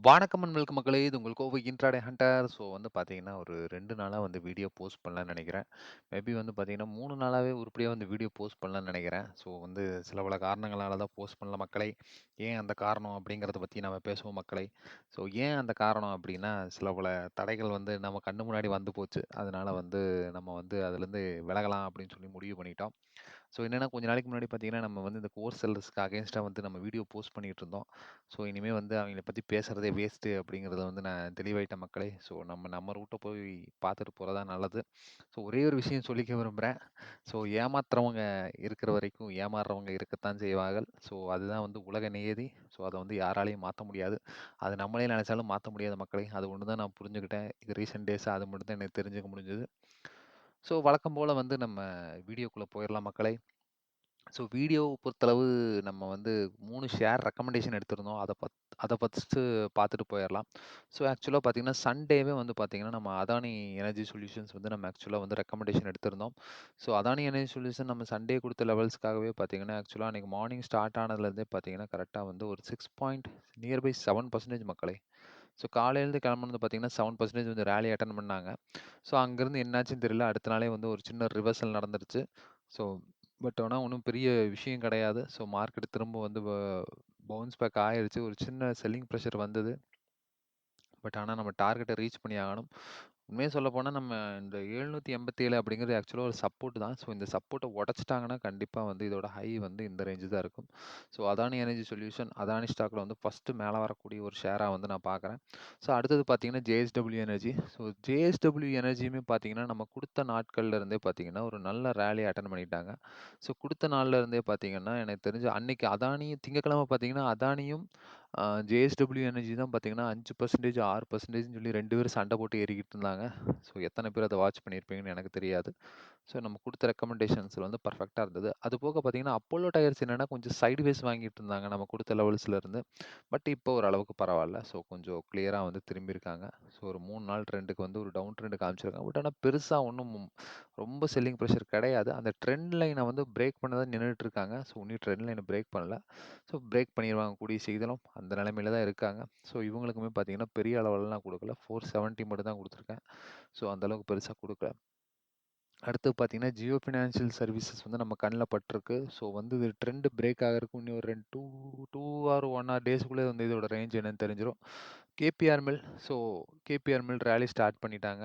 வணக்கம் and welcome மக்களே! இது உங்கள் கோவை இன்ட்ராடே ஹண்டர். ஸோ வந்து பார்த்தீங்கன்னா, ஒரு 2 நாளா வந்து வீடியோ போஸ்ட் பண்ணலான்னு நெனைக்கிறேன். மேபி வந்து பார்த்தீங்கன்னா, 3 நாளாவே உருப்படியா வந்து வீடியோ போஸ்ட் பண்ணலான்னு நெனைக்கிறேன். ஸோ வந்து சில பல காரணங்களால தான் போஸ்ட் பண்ணல மக்களே! ஏன் அந்த காரணம் அப்படிங்கிறத பத்தி நம்ம பேசுவோம் மக்களே! ஸோ ஏன் அந்த காரணம் அப்படின்னா, சில பல தடைகள் வந்து நம்ம கண்ணு முன்னாடி வந்து போச்சு. அதனால வந்து நம்ம வந்து அதுலேருந்து விலகலாம் அப்படின்னு சொல்லி முடிவு பண்ணிட்டோம். ஸோ என்னன்னா, கொஞ்ச நாளைக்கு முன்னாடி பார்த்தீங்கன்னா, நம்ம வந்து இந்த கோர்ஸ் செல்லர்ஸ்க்கு அகைன்ஸ்ட்டா வந்து நம்ம வீடியோ போஸ்ட் பண்ணிட்டு இருந்தோம். ஸோ இனிமே வந்து அவங்கள பத்தி பேசுறதே வேஸ்ட்டு அப்படிங்கிறத வந்து நான் தெளிவாயிட்டேன் மக்களே. ஸோ நம்ம ரூட்ட போய் பார்த்துட்டு போறது தான் நல்லது. ஸோ ஒரே ஒரு விஷயம் சொல்லிக்க விரும்புறேன். ஸோ ஏமாத்துறவங்க இருக்கிற வரைக்கும் ஏமாறுறவங்க இருக்கத்தான் செய்வார்கள். ஸோ அதுதான் வந்து உலக நியதி. ஸோ அத வந்து யாராலயும் மாத்த முடியாது. அது நம்மளே நெனச்சாலும் மாத்த முடியாது மக்களே. அது ஒண்ணு தான் நான் புரிஞ்சுக்கிட்டேன். இது ரீசென்ட் டேஸா அது மட்டும் தான் எனக்கு தெரிஞ்சுக்க முடிஞ்சது. ஸோ வழக்கம் போல வந்து நம்ம வீடியோக்குள்ள போயிரலாம் மக்களே. ஸோ வீடியோவ பொறுத்தளவு நம்ம வந்து 3 ஷேர் ரெக்கமெண்டேஷன் எடுத்திருந்தோம். அத ஃபர்ஸ்ட்டு பார்த்துட்டு போயிரலாம். ஸோ ஆக்சுவலா பார்த்தீங்கன்னா, சண்டேவே வந்து பார்த்தீங்கன்னா, நம்ம அதானி எனர்ஜி சொல்யூஷன்ஸ் வந்து நம்ம ஆக்சுவலா வந்து ரெக்கமெண்டேஷன் எடுத்திருந்தோம். ஸோ அதானி எனர்ஜி சொல்யூஷன் நம்ம சண்டே குடுத்த லெவல்ஸ்க்காகவே பார்த்தீங்கன்னா, ஆக்சுவலா அன்னைக்கு மார்னிங் ஸ்டார்ட் ஆனதுலேருந்தே பார்த்தீங்கன்னா, கரெக்ட்டா வந்து ஒரு 6 பாயிண்ட் நியர் பை 7% மக்களே. ஸோ காலையிலேருந்து கிளம்புனது பார்த்தீங்கன்னா, 7% வந்து ரேலி அட்டெண்ட் பண்ணாங்க. ஸோ அங்கேருந்து என்னாச்சுன்னு தெரியல. அடுத்த நாளே வந்து ஒரு சின்ன ரிவர்சல் நடந்துருச்சு. ஸோ பட் ஆனா ஒண்ணும் பெரிய விஷயம் கிடையாது. ஸோ மார்க்கெட் திரும்ப வந்து பவுன்ஸ் பேக் ஆயிருச்சு. ஒரு சின்ன செல்லிங் பிரஷர் வந்தது. பட் ஆனா நம்ம டார்கெட்ட ரீச் பண்ணி ஆகணும். உண்மைய சொல்லப்போனா நம்ம இந்த 787 அப்படிங்கிறது ஆக்சுவலா ஒரு சப்போர்ட் தான். ஸோ இந்த சப்போர்ட்ட உடைச்சுட்டாங்கன்னா, கண்டிப்பா வந்து இதோட ஹை வந்து இந்த ரேஞ்சு தான் இருக்கும். So Adani energy solution, Adani ஸ்டாக்ல வந்து ஃபர்ஸ்ட்டு மேல வரக்கூடிய ஒரு ஷேரா வந்து நான் பார்க்குறேன். ஸோ அடுத்தது பார்த்தீங்கன்னா, ஜேஎஸ்டபிள்யூ எனர்ஜி. ஸோ ஜேஎஸ்டபிள்யூ எனர்ஜியுமே பார்த்தீங்கன்னா, நம்ம குடுத்த நாட்கள்ல இருந்தே பார்த்தீங்கன்னா, ஒரு நல்ல ரேலி அட்டெண்ட் பண்ணிட்டாங்க. ஸோ குடுத்த நாள்ல இருந்தே பார்த்தீங்கன்னா, எனக்கு தெரிஞ்சு அன்னைக்கு அதானி திங்கட்கிழமை பார்த்தீங்கன்னா, அதானியும் ஜேஎஸ்டபிள்யூ எனர்ஜி தான் பார்த்தீங்கன்னா 5% 6%ன்னு சொல்லி 2 பேரும் சண்டை போட்டு ஏறிக்கிட்டு இருந்தாங்க. ஸோ எத்தன பேர் அத வாட்ச் பண்ணியிருப்பீங்கன்னு எனக்கு தெரியாது. ஸோ நம்ம குடுத்த ரெக்கமெண்டேஷன்ஸ்ல வந்து பெர்ஃபெக்ட்டா இருந்தது. அது போக பார்த்தீங்கன்னா, அப்போலோ டயர்ஸ் என்னன்னா கொஞ்சம் சைட்வேஸ் வாங்கிட்டு இருந்தாங்க நம்ம குடுத்த லெவல்ஸ்ல இருந்து. பட் இப்போ ஓரளவுக்கு பரவால்ல. ஸோ கொஞ்சம் கிளியரா வந்து திரும்பியிருக்காங்க. ஸோ ஒரு 3 நாள் ட்ரெண்டுக்கு வந்து ஒரு டவுன் ட்ரெண்ட் காமிச்சிருக்காங்க. பட் ஆனா பெருசா ஒண்ணும் ரொம்ப செல்லிங் பிரஷர் கிடையாது. அந்த ட்ரெண்ட் லைன வந்து பிரேக் பண்ண தான் நின்னுட்டு இருக்காங்க. ஸோ இன்னும் ட்ரெண்ட் லைன பிரேக் பண்ணல. ஸோ பிரேக் பண்ணிருவாங்க கூடிய சீக்கிரம். அந்த நிலைமையில தான் இருக்காங்க. ஸோ இவங்களுக்குமே பார்த்தீங்கன்னா, பெரிய அளவுலலாம் நான் குடுக்கல. 470 மட்டும் தான் குடுத்துருக்கேன். ஸோ அந்த அளவுக்கு பெருசா குடுக்கல. அடுத்து பார்த்தீங்கன்னா, ஜியோ ஃபினான்ஷியல் சர்வீசஸ் வந்து நம்ம கண்ல பட்டுருக்கு. ஸோ வந்து இது ட்ரெண்ட் பிரேக் ஆகறதுக்கு இன்னும் ஒரு 2 ஆர் 1 ஆர் டேஸ்க்குள்ள வந்து இதோட ரேஞ்ச் என்னன்னு தெரிஞ்சிரும். KPR mill so KPR mill rally start பண்ணிட்டாங்க.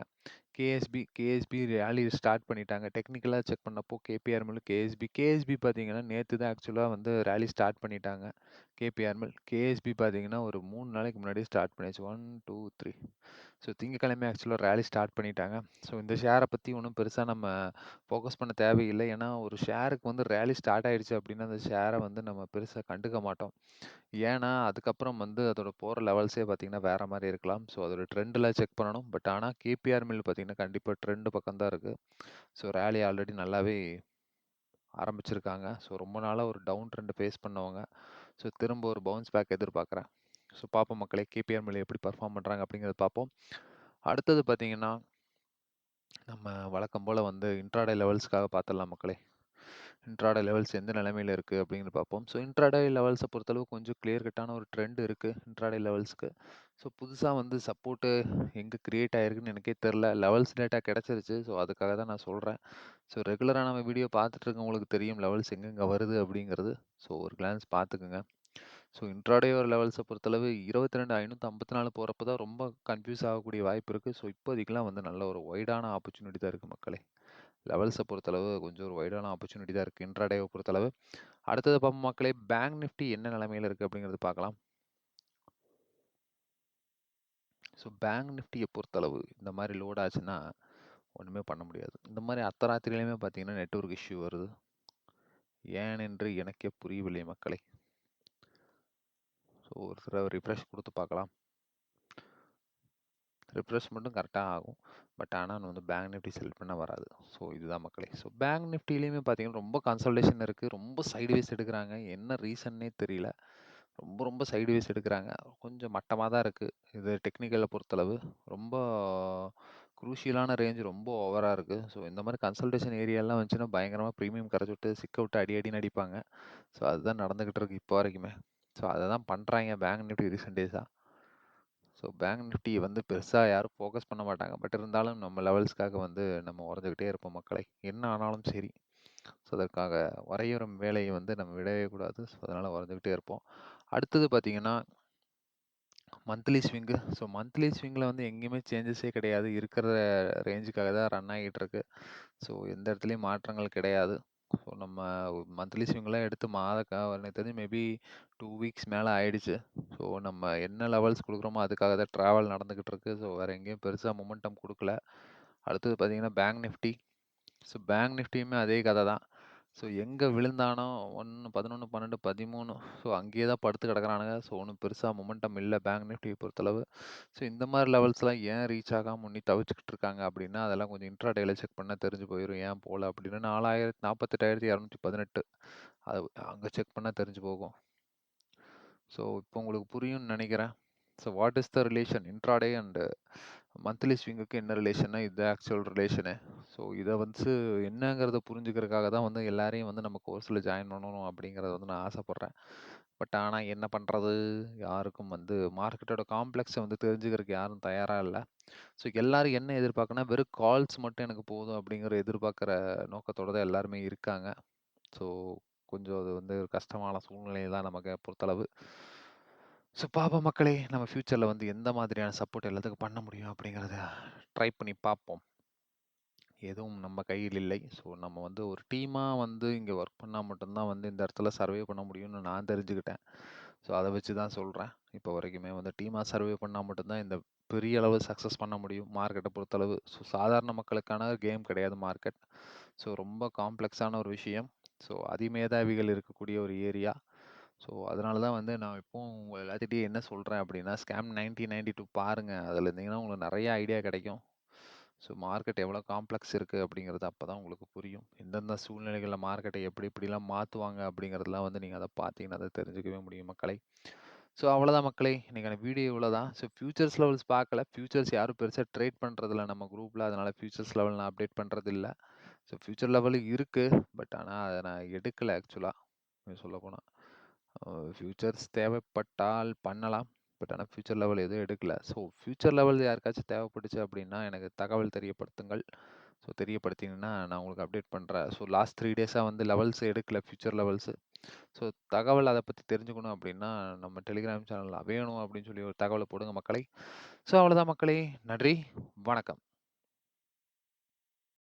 கேஎஸ்பி ராலி ஸ்டார்ட் பண்ணிட்டாங்க. டெக்னிக்கலா செக் பண்ணப்போ கேபிஆர் மில், கேஎஸ்பி பார்த்தீங்கன்னா, நேத்து தான் ஆக்சுவலா வந்து ராலி ஸ்டார்ட் பண்ணிட்டாங்க. KPR mill. கேஎஸ்பி பார்த்தீங்கன்னா, ஒரு 3 நாளைக்கு முன்னாடியே ஸ்டார்ட் பண்ணியாச்சு. 1, 2, 3 ஸோ திங்கட்கிழமை ஆக்சுவலா ராலி ஸ்டார்ட் பண்ணிட்டாங்க. ஸோ இந்த ஷேர பத்தி ஒண்ணும் பெருசா நம்ம ஃபோக்கஸ் பண்ண தேவையில்ல. ஏன்னா, ஒரு ஷேருக்கு வந்து ராலி ஸ்டார்ட் ஆயிடுச்சு அப்டின்னா, அந்த ஷேர வந்து நம்ம பெருசா கண்டுக்க மாட்டோம். ஏன்னா, அதுக்கப்புறம் வந்து அதோட போற லெவல்ஸே பார்த்தீங்கன்னா, வேற மாரி இருக்கலாம். ஸோ அதோட ட்ரெண்ட்லாம் செக் பண்ணணும். பட் ஆனா, கேபிஆர் மில் பார்த்தீங்கன்னா, கண்டிப்பா ட்ரெண்ட் பக்கம் தான் இருக்கு. ஸோ ராலி ஆல்ரெடி நல்லாவே ஆரம்பிச்சிருக்காங்க. ஸோ ரொம்ப நாளா ஒரு டவுன் ட்ரெண்ட் ஃபேஸ் பண்ணவங்க. ஸோ திரும்ப ஒரு பவுன்ஸ் பேக் எதிர்பார்க்குறேன். ஸோ பார்ப்போம் மக்களே, கேபிஆர் மில் எப்படி பெர்ஃபார்ம் பண்றாங்க அப்படிங்கிறத பார்ப்போம். அடுத்தது பார்த்தீங்கன்னா, நம்ம வழக்கம் போல வந்து இன்ட்ராடே லெவல்ஸ்க்காக பார்த்துடலாம் மக்களே. இன்ட்ராடே லெவல்ஸ் எந்த நிலைமையில இருக்கு அப்படின்னு பார்ப்போம். ஸோ இன்ட்ராடே லெவல்ஸ பொறுத்தளவு கொஞ்சம் கிளியர் கட்டான ஒரு ட்ரெண்ட் இருக்கு இன்ட்ராடே லெவல்ஸ்க்கு. ஸோ புதுசா வந்து சப்போர்ட் எங்க கிரியேட் ஆயிருக்குன்னு எனக்கே தெரியல. லெவல்ஸ் டேட்டா கிடைச்சிருச்சு. ஸோ அதுக்காக தான் நான் சொல்றேன். ஸோ ரெகுலரா நம்ம வீடியோ பார்த்துட்டு இருக்கவங்களுக்கு தெரியும் லெவல்ஸ் எங்கெங்க வருது அப்படிங்கிறது. ஸோ ஒரு கிளான்ஸ் பார்த்துக்குங்க. ஸோ இன்ட்ராடே ஒரு லெவல்ஸ பொறுத்தளவு 22,554 போறப்ப தான் ரொம்ப கன்ஃப்யூஸ் ஆகக்கூடிய வாய்ப்பு இருக்கு. ஸோ இப்போதைக்கெல்லாம் வந்து நல்ல ஒரு வைடான ஆப்பர்ச்சுனிட்டி தான் இருக்கு மக்களே. லெவல்ஸ பொறுத்தளவு கொஞ்சம் ஒரு வைடான ஆப்பர்ச்சுனிட்டி தான் இருக்கு இன்ட்ராடேவ பொறுத்தளவு. அடுத்தது பார்ப்போம் மக்களே, பேங்க் நிஃப்டி என்ன நிலைமையில இருக்கு அப்படிங்கிறது பார்க்கலாம். ஸோ பேங்க் நிஃப்டிய பொறுத்தளவு இந்த மாரி லோட் ஆச்சுன்னா, ஒண்ணுமே பண்ண முடியாது. இந்த மாரி அர்த்தராத்திரியிலுமே பார்த்தீங்கன்னா, நெட்வொர்க் இஷ்யூ வருது. ஏன் என்று எனக்கே புரியவில்லை மக்களே. ஸோ ஒரு தடவ ரிஃப்ரெஷ் குடுத்து பார்க்கலாம். ரிஃப்ரெஷ் மட்டும் கரெக்ட்டா ஆகும். பட் ஆனா வந்து பேங்க் நிஃப்டி செலக்ட் பண்ணா வராது. ஸோ இதுதான் மக்களே. ஸோ பேங்க் நிஃப்டிலயுமே பார்த்தீங்கன்னா, ரொம்ப கன்சால்டேஷன் இருக்கு. ரொம்ப சைட்வேஸ் எடுக்குறாங்க. என்ன ரீசன்னே தெரியல. ரொம்ப சைட்வேஸ் எடுக்குறாங்க. கொஞ்சம் மட்டமா தான் இருக்கு. இது டெக்னிக்கல பொறுத்தளவு. ரொம்ப குரூஷியலான ரேஞ்ச் ரொம்ப ஓவரா இருக்கு. ஸோ இந்த மாரி கன்சல்டேஷன் ஏரியாலாம் வந்துச்சுன்னா, பயங்கரமா பிரீமியம் கரைச்சு விட்டு, சிக்க விட்டு அடி அடின்னு அடிப்பாங்க. ஸோ அதுதான் நடந்துகிட்டு இருக்கு இப்போ வரைக்குமே. ஸோ அத தான் பண்றாய்ங்க பேங்க் நிஃப்டி ரீசென்ட் டேஸா. ஸோ பேங்க் நிஃப்டி வந்து பெருசா யாரும் ஃபோக்கஸ் பண்ண மாட்டாங்க. பட் இருந்தாலும் நம்ம லெவல்ஸ்க்காக வந்து நம்ம உறைஞ்சுக்கிட்டே இருப்போம் மக்களே. என்ன ஆனாலும் சரி. ஸோ அதற்காக வரையறும் வேலையை வந்து நம்ம விடவே கூடாது. ஸோ அதனால உறைஞ்சுக்கிட்டே இருப்போம். அடுத்தது பார்த்தீங்கன்னா, மந்த்லி ஸ்விங்கு. ஸோ மந்த்லி ஸ்விங்கில வந்து எங்கேயுமே சேஞ்சஸே கிடையாது. இருக்கிற ரேஞ்சுக்காக தான் ரன் ஆகிட்டு இருக்கு. ஸோ எந்த இடத்துலயும் மாற்றங்கள் கிடையாது. ஸோ நம்ம மந்த்லி ஸ்விங்லாம் எடுத்து எனக்கு தெரிஞ்சு மேபி 2 வீக்ஸ் மேல ஆயிடுச்சு. ஸோ நம்ம என்ன லெவல்ஸ் குடுக்குறோமோ அதுக்காக தான் ட்ராவல் நடந்துகிட்டு இருக்கு. ஸோ வேற எங்கேயும் பெருசா மொமெண்டம் குடுக்கல. அடுத்தது பார்த்தீங்கன்னா, பேங்க் நிஃப்டி. ஸோ பேங்க் நிஃப்டியுமே அதே கதை தான். ஸோ எங்க விழுந்தானோ 1, 11, 12, 13 ஸோ அங்கேயே தான் படுத்து கிடக்குறானுங்க. ஸோ ஒண்ணும் பெருசா மொமெண்டம் இல்ல பேங்க் நிஃப்டிய பொறுத்தளவு. ஸோ இந்த மாரி லெவல்ஸ்லாம் ஏன் ரீச் ஆகாம உன்னி தவிச்சுக்கிட்டு இருக்காங்க அப்படின்னா, அதெல்லாம் கொஞ்சம் இன்ட்ராடேல செக் பண்ணா தெரிஞ்சு போயிரும். ஏன் போல அப்படின்னு 48,218 அது அங்க செக் பண்ணா தெரிஞ்சு போகும். ஸோ இப்போ உங்களுக்கு புரியும்னு நெனைக்கிறேன். So what is the relation intraday and monthly ஸ்விங்குக்கு என்ன ரிலேஷன்னா, இதுதான் ஆக்சுவல் ரிலேஷனு. ஸோ இத வந்து என்னங்கிறத புரிஞ்சுக்கிறதுக்காக தான் வந்து எல்லாரையும் வந்து நம்ம கோர்ஸ்ல ஜாயின் பண்ணணும் அப்படிங்கிறத வந்து நான் ஆசைப்படுறேன். பட் ஆனா என்ன பண்றது? யாருக்கும் வந்து மார்க்கெட்டோட காம்ப்ளெக்ஸ வந்து தெரிஞ்சுக்கிறதுக்கு யாரும் தயாரா இல்ல. ஸோ எல்லாரும் என்ன எதிர்பார்க்கனா, வெறும் கால்ஸ் மட்டும் எனக்கு போதும் அப்படிங்கிற எதிர்பார்க்கிற நோக்கத்தோட தான் எல்லாருமே இருக்காங்க. ஸோ கொஞ்சம் அது வந்து ஒரு கஷ்டமான சூழ்நிலை தான் நமக்கு பொறுத்தளவு. ஸோ பாப்போம் மக்களே, நம்ம ஃபியூச்சர்ல வந்து எந்த மாதிரியான சப்போர்ட் எல்லாத்துக்கும் பண்ண முடியும் அப்படிங்கிறத ட்ரை பண்ணி பார்ப்போம். எதுவும் நம்ம கையில் இல்லை. ஸோ நம்ம வந்து ஒரு டீமா வந்து இங்க ஒர்க் பண்ணா மட்டும் தான் வந்து இந்த இடத்துல சர்வே பண்ண முடியும்னு நான் தெரிஞ்சுக்கிட்டேன். ஸோ அத வச்சு தான் சொல்றேன். இப்போ வரைக்குமே வந்து டீமா சர்வே பண்ணா மட்டும் தான் இந்த பெரிய அளவு சக்சஸ் பண்ண முடியும். மார்க்கெட்ட பொறுத்தளவு. ஸோ சாதாரண மக்களுக்கான கேம் கிடையாது மார்க்கெட். ஸோ ரொம்ப காம்ப்ளெக்ஸான ஒரு விஷயம். ஸோ அதிமேதாவிகள் இருக்கக்கூடிய ஒரு ஏரியா. ஸோ அதனால தான் வந்து நான் இப்பவும் உங்க எல்லாத்துட்டயும் என்ன சொல்றேன் அப்படின்னா, ஸ்கேம் 1992 பாருங்க. அதுல இருந்தீங்கன்னா உங்களுக்கு நெறைய ஐடியா கிடைக்கும். ஸோ மார்க்கெட் எவ்வளோ காம்ப்ளெக்ஸ் இருக்கு அப்படிங்கிறது அப்பதான் உங்களுக்கு புரியும். எந்தெந்த சூழ்நிலைகள்ல மார்க்கெட்டை எப்படி எப்படிலாம் மாத்துவாங்க அப்படிங்கிறதெல்லாம் வந்து நீங்க அத பார்த்தீங்கன்னா தான் தெரிஞ்சுக்கவே முடியும் மக்களே. ஸோ அவ்வளோதான் மக்களே. இன்னைக்கான வீடியோ இவ்வளோதான். ஸோ ஃபியூச்சர்ஸ் லெவல்ஸ் பார்க்கல. ஃபியூச்சர்ஸ் யாரும் பெருசா ட்ரேட் பண்றதில்ல நம்ம குரூப்ல. அதனால ஃபியூச்சர்ஸ் லெவல் நான் அப்டேட் பண்றது இல்ல. ஸோ ஃபியூச்சர் லெவல் இருக்கு. பட் ஆனா அத நான் எடுக்கல ஆக்சுவலா. சொல்லப்போனா. ஃபியூச்சர்ஸ் தேவைப்பட்டால் பண்ணலாம். பட் ஆனா ஃபியூச்சர் லெவல் எதுவும் எடுக்கல. ஸோ ஃபியூச்சர் லெவல் யாருக்காச்சும் தேவைப்பட்டுச்சு அப்படின்னா, எனக்கு தகவல் தெரியப்படுத்துங்கள். ஸோ தெரியப்படுத்தினீங்கன்னா, நான் உங்களுக்கு அப்டேட் பண்றேன். ஸோ லாஸ்ட் 3 டேஸா வந்து லெவல்ஸ் எடுக்கல ஃபியூச்சர் லெவல்ஸு. ஸோ தகவல் அத பத்தி தெரிஞ்சுக்கணும் அப்படின்னா, நம்ம டெலிகிராம் சேனல்ல வேணும் அப்படின்னு சொல்லி ஒரு தகவல போடுங்க மக்களே. ஸோ அவ்வளோதான் மக்களே. நன்றி. வணக்கம்.